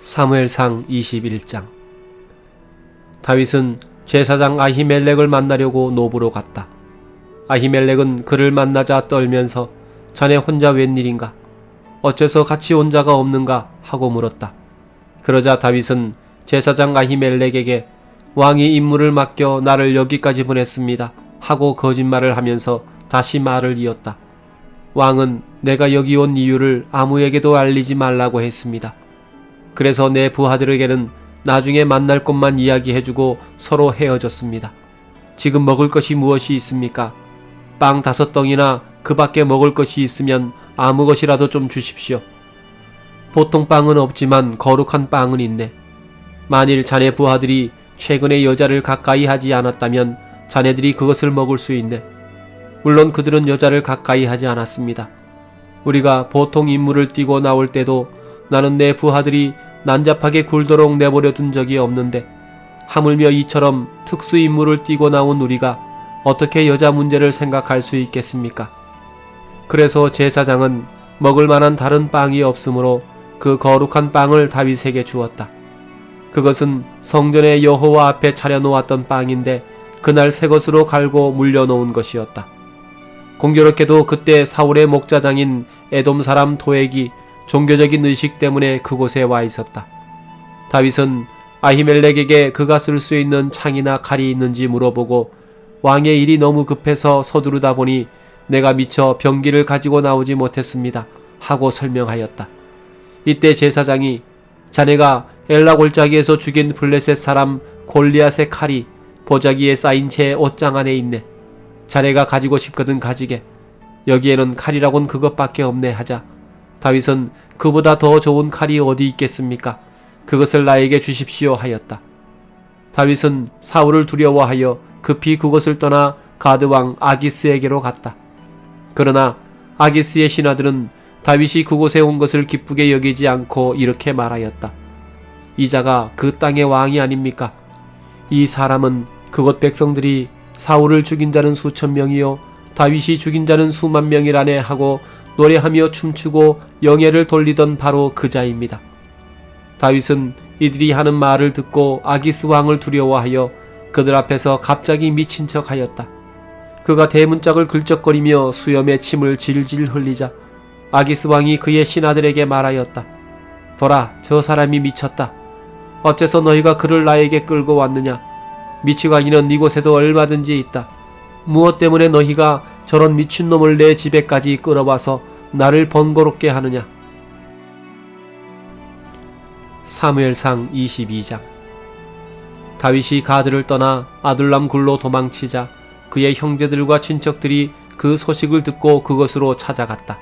사무엘상 21장. 다윗은 제사장 아히멜렉을 만나려고 노브로 갔다. 아히멜렉은 그를 만나자 떨면서 자네 혼자 웬일인가? 어째서 같이 온 자가 없는가? 하고 물었다. 그러자 다윗은 제사장 아히멜렉에게 왕이 임무를 맡겨 나를 여기까지 보냈습니다 하고 거짓말을 하면서 다시 말을 이었다. 왕은 내가 여기 온 이유를 아무에게도 알리지 말라고 했습니다. 그래서 내 부하들에게는 나중에 만날 것만 이야기해주고 서로 헤어졌습니다. 지금 먹을 것이 무엇이 있습니까? 빵 5덩이나 그 밖에 먹을 것이 있으면 아무 것이라도 좀 주십시오. 보통 빵은 없지만 거룩한 빵은 있네. 만일 자네 부하들이 최근에 여자를 가까이 하지 않았다면 자네들이 그것을 먹을 수 있네. 물론 그들은 여자를 가까이 하지 않았습니다. 우리가 보통 임무를 띠고 나올 때도 나는 내 부하들이 난잡하게 굴도록 내버려 둔 적이 없는데 하물며 이처럼 특수 임무를 띠고 나온 우리가 어떻게 여자 문제를 생각할 수 있겠습니까? 그래서 제사장은 먹을 만한 다른 빵이 없으므로 그 거룩한 빵을 다윗에게 주었다. 그것은 성전의 여호와 앞에 차려놓았던 빵인데 그날 새 것으로 갈고 물려놓은 것이었다. 공교롭게도 그때 사울의 목자장인 에돔 사람 도액이 종교적인 의식 때문에 그곳에 와 있었다. 다윗은 아히멜렉에게 그가 쓸 수 있는 창이나 칼이 있는지 물어보고 왕의 일이 너무 급해서 서두르다 보니 내가 미처 병기를 가지고 나오지 못했습니다 하고 설명하였다. 이때 제사장이 자네가 엘라 골짜기에서 죽인 블레셋 사람 골리앗의 칼이 보자기에 쌓인 채 옷장 안에 있네. 자네가 가지고 싶거든 가지게. 여기에는 칼이라곤 그것밖에 없네 하자 다윗은 그보다 더 좋은 칼이 어디 있겠습니까? 그것을 나에게 주십시오 하였다. 다윗은 사울을 두려워하여 급히 그곳을 떠나 가드왕 아기스에게로 갔다. 그러나 아기스의 신하들은 다윗이 그곳에 온 것을 기쁘게 여기지 않고 이렇게 말하였다. 이 자가 그 땅의 왕이 아닙니까? 이 사람은 그곳 백성들이 사울을 죽인 자는 수천 명이요 다윗이 죽인 자는 수만 명이라네 하고 노래하며 춤추고 영예를 돌리던 바로 그 자입니다. 다윗은 이들이 하는 말을 듣고 아기스 왕을 두려워하여 그들 앞에서 갑자기 미친 척 하였다. 그가 대문짝을 긁적거리며 수염에 침을 질질 흘리자 아기스 왕이 그의 신하들에게 말하였다. 보라, 저 사람이 미쳤다. 어째서 너희가 그를 나에게 끌고 왔느냐? 미치광이는 이곳에도 얼마든지 있다. 무엇 때문에 너희가 저런 미친놈을 내 집에까지 끌어와서 나를 번거롭게 하느냐? 사무엘상 22장. 다윗이 가드를 떠나 아둘람 굴로 도망치자 그의 형제들과 친척들이 그 소식을 듣고 그것으로 찾아갔다.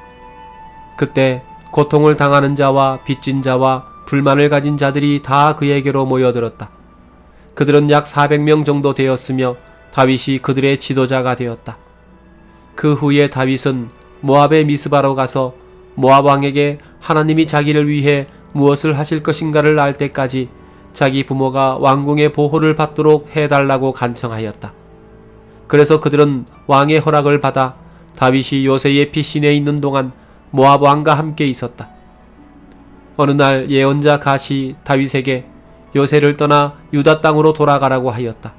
그때 고통을 당하는 자와 빚진 자와 불만을 가진 자들이 다 그에게로 모여들었다. 그들은 약 400명 정도 되었으며 다윗이 그들의 지도자가 되었다. 그 후에 다윗은 모압의 미스바로 가서 모압 왕에게 하나님이 자기를 위해 무엇을 하실 것인가를 알 때까지 자기 부모가 왕궁의 보호를 받도록 해달라고 간청하였다. 그래서 그들은 왕의 허락을 받아 다윗이 요새의 피신에 있는 동안 모압 왕과 함께 있었다. 어느 날 예언자 갓이 다윗에게 요새를 떠나 유다 땅으로 돌아가라고 하였다.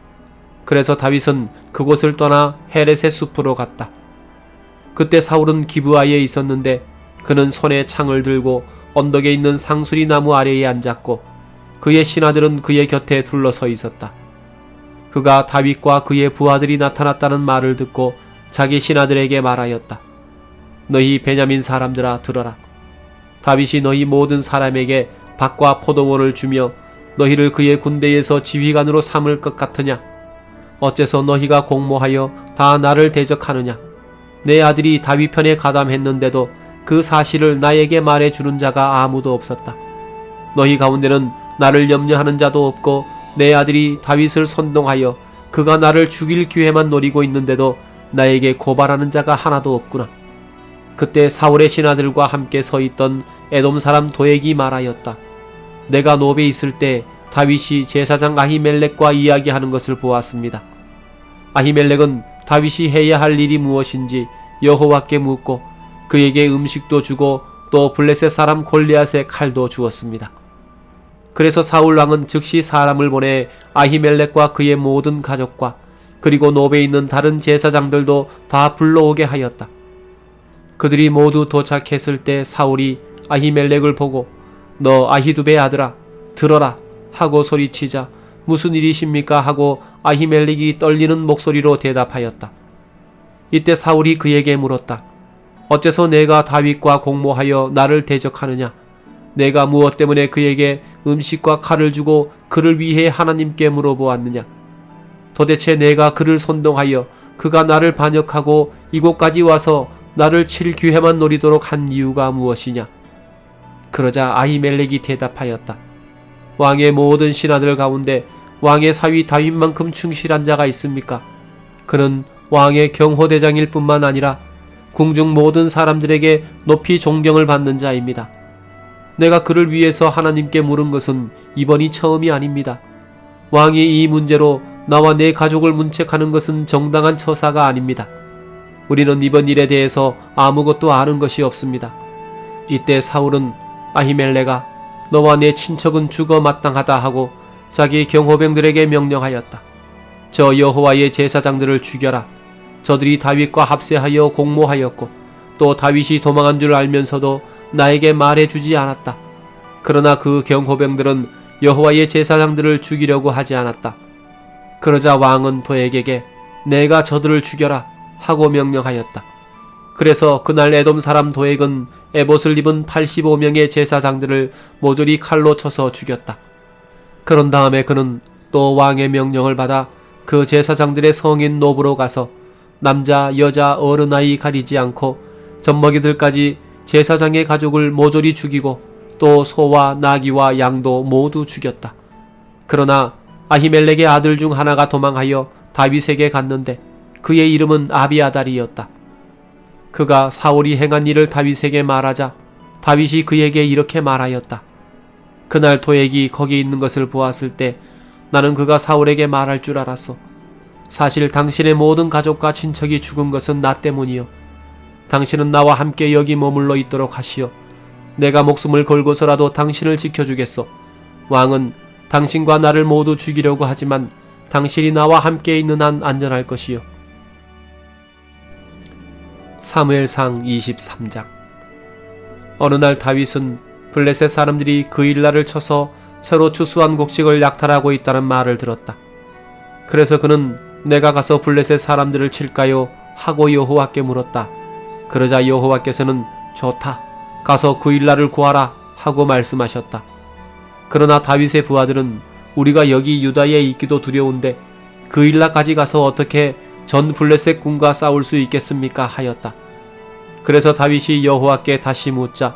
그래서 다윗은 그곳을 떠나 헤렛의 숲으로 갔다. 그때 사울은 기브아에 있었는데 그는 손에 창을 들고 언덕에 있는 상수리 나무 아래에 앉았고 그의 신하들은 그의 곁에 둘러서 있었다. 그가 다윗과 그의 부하들이 나타났다는 말을 듣고 자기 신하들에게 말하였다. 너희 베냐민 사람들아 들어라. 다윗이 너희 모든 사람에게 밭과 포도원을 주며 너희를 그의 군대에서 지휘관으로 삼을 것 같으냐? 어째서 너희가 공모하여 다 나를 대적하느냐? 내 아들이 다윗 편에 가담했는데도 그 사실을 나에게 말해주는 자가 아무도 없었다. 너희 가운데는 나를 염려하는 자도 없고 내 아들이 다윗을 선동하여 그가 나를 죽일 기회만 노리고 있는데도 나에게 고발하는 자가 하나도 없구나. 그때 사울의 신하들과 함께 서 있던 에돔 사람 도액이 말하였다. 내가 노베에 있을 때 다윗이 제사장 아히멜렉과 이야기하는 것을 보았습니다. 아히멜렉은 다윗이 해야 할 일이 무엇인지 여호와께 묻고 그에게 음식도 주고 또 블레셋 사람 골리앗의 칼도 주었습니다. 그래서 사울 왕은 즉시 사람을 보내 아히멜렉과 그의 모든 가족과 그리고 노베에 있는 다른 제사장들도 다 불러오게 하였다. 그들이 모두 도착했을 때 사울이 아히멜렉을 보고 너 아히두베의 아들아 들어라 하고 소리치자 무슨 일이십니까 하고 아히멜렉이 떨리는 목소리로 대답하였다. 이때 사울이 그에게 물었다. 어째서 내가 다윗과 공모하여 나를 대적하느냐? 내가 무엇 때문에 그에게 음식과 칼을 주고 그를 위해 하나님께 물어보았느냐? 도대체 내가 그를 선동하여 그가 나를 반역하고 이곳까지 와서 나를 칠 기회만 노리도록 한 이유가 무엇이냐? 그러자 아히멜렉이 대답하였다. 왕의 모든 신하들 가운데 왕의 사위 다윗만큼 충실한 자가 있습니까? 그는 왕의 경호대장일 뿐만 아니라 궁중 모든 사람들에게 높이 존경을 받는 자입니다. 내가 그를 위해서 하나님께 물은 것은 이번이 처음이 아닙니다. 왕이 이 문제로 나와 내 가족을 문책하는 것은 정당한 처사가 아닙니다. 우리는 이번 일에 대해서 아무것도 아는 것이 없습니다. 이때 사울은 아히멜렉아 너와 내 친척은 죽어 마땅하다 하고 자기 경호병들에게 명령하였다. 저 여호와의 제사장들을 죽여라. 저들이 다윗과 합세하여 공모하였고 또 다윗이 도망한 줄 알면서도 나에게 말해주지 않았다. 그러나 그 경호병들은 여호와의 제사장들을 죽이려고 하지 않았다. 그러자 왕은 도액에게 내가 저들을 죽여라 하고 명령하였다. 그래서 그날 에돔 사람 도액은 에봇을 입은 85명의 제사장들을 모조리 칼로 쳐서 죽였다. 그런 다음에 그는 또 왕의 명령을 받아 그 제사장들의 성인 노브로 가서 남자, 여자, 어른아이 가리지 않고 젖먹이들까지 제사장의 가족을 모조리 죽이고 또 소와 나귀와 양도 모두 죽였다. 그러나 아히멜렉의 아들 중 하나가 도망하여 다윗에게 갔는데 그의 이름은 아비아달이었다. 그가 사울이 행한 일을 다윗에게 말하자 다윗이 그에게 이렇게 말하였다. 그날 도액이 거기 있는 것을 보았을 때 나는 그가 사울에게 말할 줄 알았어. 사실 당신의 모든 가족과 친척이 죽은 것은 나 때문이요. 당신은 나와 함께 여기 머물러 있도록 하시오. 내가 목숨을 걸고서라도 당신을 지켜주겠소. 왕은 당신과 나를 모두 죽이려고 하지만 당신이 나와 함께 있는 한 안전할 것이요. 사무엘상 23장. 어느 날 다윗은 블레셋 사람들이 그일라를 쳐서 새로 추수한 곡식을 약탈하고 있다는 말을 들었다. 그래서 그는 내가 가서 블레셋 사람들을 칠까요? 하고 여호와께 물었다. 그러자 여호와께서는 좋다. 가서 그일라를 구하라 하고 말씀하셨다. 그러나 다윗의 부하들은 우리가 여기 유다에 있기도 두려운데 그일라까지 가서 어떻게 전 블레셋 군과 싸울 수 있겠습니까? 하였다. 그래서 다윗이 여호와께 다시 묻자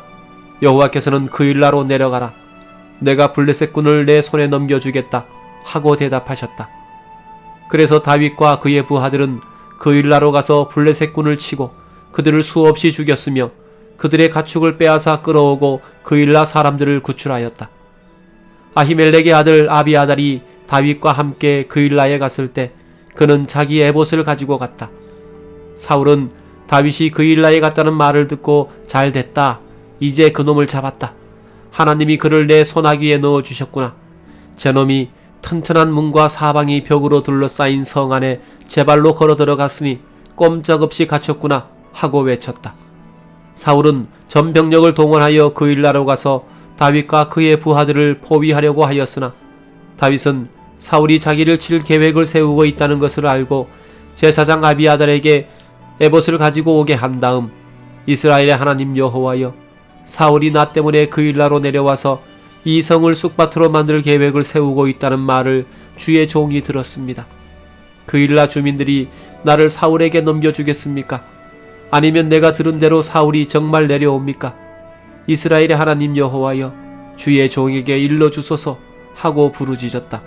여호와께서는 그일라로 내려가라. 내가 블레셋 군을 내 손에 넘겨주겠다 하고 대답하셨다. 그래서 다윗과 그의 부하들은 그일라로 가서 블레셋 군을 치고 그들을 수없이 죽였으며 그들의 가축을 빼앗아 끌어오고 그일라 사람들을 구출하였다. 아히멜렉의 아들 아비아달이 다윗과 함께 그일라에 갔을 때 그는 자기 에봇을 가지고 갔다. 사울은 다윗이 그일라에 갔다는 말을 듣고 잘 됐다. 이제 그놈을 잡았다. 하나님이 그를 내 손아귀에 넣어주셨구나. 저놈이 튼튼한 문과 사방이 벽으로 둘러싸인 성 안에 제 발로 걸어 들어갔으니 꼼짝없이 갇혔구나 하고 외쳤다. 사울은 전 병력을 동원하여 그일라로 가서 다윗과 그의 부하들을 포위하려고 하였으나 다윗은 사울이 자기를 칠 계획을 세우고 있다는 것을 알고 제사장 아비아달에게 에봇을 가지고 오게 한 다음 이스라엘의 하나님 여호와여 사울이 나 때문에 그일라로 내려와서 이 성을 쑥밭으로 만들 계획을 세우고 있다는 말을 주의 종이 들었습니다. 그일라 주민들이 나를 사울에게 넘겨주겠습니까? 아니면 내가 들은 대로 사울이 정말 내려옵니까? 이스라엘의 하나님 여호와여 주의 종에게 일러주소서 하고 부르짖었다.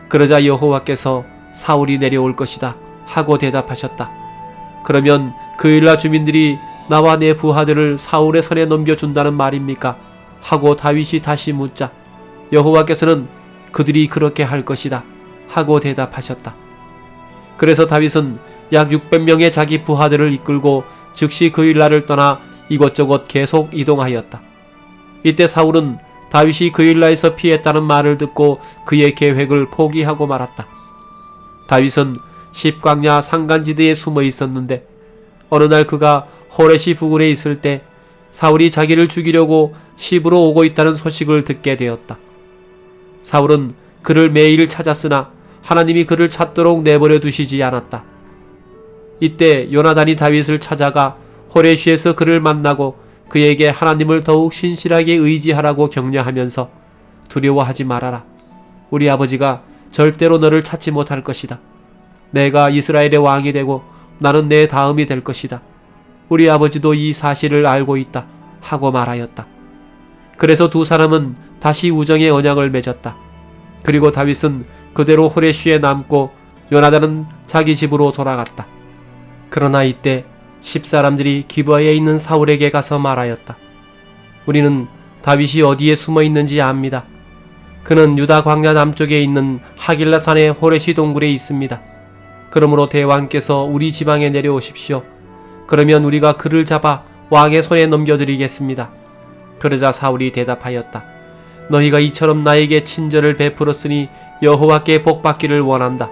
그러자 여호와께서 사울이 내려올 것이다 하고 대답하셨다. 그러면 그일라 주민들이 나와 내 부하들을 사울의 손에 넘겨준다는 말입니까? 하고 다윗이 다시 묻자 여호와께서는 그들이 그렇게 할 것이다 하고 대답하셨다. 그래서 다윗은 약 600명의 자기 부하들을 이끌고 즉시 그일라를 떠나 이곳저곳 계속 이동하였다. 이때 사울은 다윗이 그일라에서 피했다는 말을 듣고 그의 계획을 포기하고 말았다. 다윗은 십광야 산간지대에 숨어 있었는데 어느 날 그가 호레시 부근에 있을 때 사울이 자기를 죽이려고 시브로 오고 있다는 소식을 듣게 되었다. 사울은 그를 매일 찾았으나 하나님이 그를 찾도록 내버려 두시지 않았다. 이때 요나단이 다윗을 찾아가 호레시에서 그를 만나고 그에게 하나님을 더욱 신실하게 의지하라고 격려하면서 두려워하지 말아라. 우리 아버지가 절대로 너를 찾지 못할 것이다. 내가 이스라엘의 왕이 되고 나는 내 다음이 될 것이다. 우리 아버지도 이 사실을 알고 있다 하고 말하였다. 그래서 두 사람은 다시 우정의 언약을 맺었다. 그리고 다윗은 그대로 호레시에 남고 요나단은 자기 집으로 돌아갔다. 그러나 이때 10사람들이 기브아에 있는 사울에게 가서 말하였다. 우리는 다윗이 어디에 숨어 있는지 압니다. 그는 유다 광야 남쪽에 있는 하길라 산의 호레시 동굴에 있습니다. 그러므로 대왕께서 우리 지방에 내려오십시오. 그러면 우리가 그를 잡아 왕의 손에 넘겨드리겠습니다. 그러자 사울이 대답하였다. 너희가 이처럼 나에게 친절을 베풀었으니 여호와께 복받기를 원한다.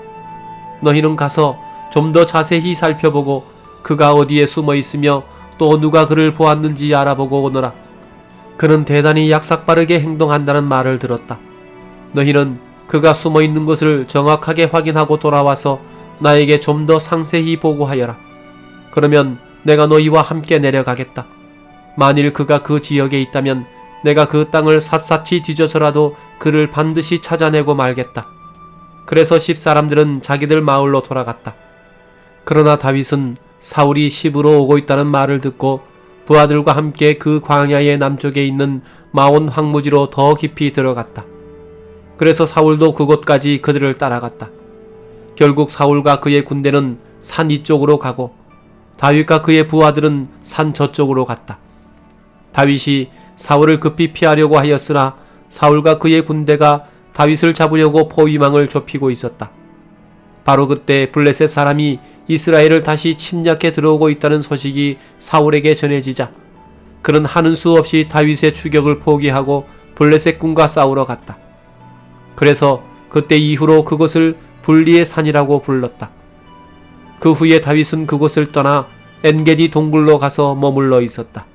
너희는 가서 좀 더 자세히 살펴보고 그가 어디에 숨어 있으며 또 누가 그를 보았는지 알아보고 오너라. 그는 대단히 약삭빠르게 행동한다는 말을 들었다. 너희는 그가 숨어 있는 곳을 정확하게 확인하고 돌아와서 나에게 좀 더 상세히 보고하여라. 그러면 내가 너희와 함께 내려가겠다. 만일 그가 그 지역에 있다면 내가 그 땅을 샅샅이 뒤져서라도 그를 반드시 찾아내고 말겠다. 그래서 10사람들은 자기들 마을로 돌아갔다. 그러나 다윗은 사울이 시브로 오고 있다는 말을 듣고 부하들과 함께 그 광야의 남쪽에 있는 마온 황무지로 더 깊이 들어갔다. 그래서 사울도 그곳까지 그들을 따라갔다. 결국 사울과 그의 군대는 산 이쪽으로 가고 다윗과 그의 부하들은 산 저쪽으로 갔다. 다윗이 사울을 급히 피하려고 하였으나 사울과 그의 군대가 다윗을 잡으려고 포위망을 좁히고 있었다. 바로 그때 블레셋 사람이 이스라엘을 다시 침략해 들어오고 있다는 소식이 사울에게 전해지자 그는 하는 수 없이 다윗의 추격을 포기하고 블레셋 군과 싸우러 갔다. 그래서 그때 이후로 그곳을 불리의 산이라고 불렀다. 그 후에 다윗은 그곳을 떠나 엔게디 동굴로 가서 머물러 있었다.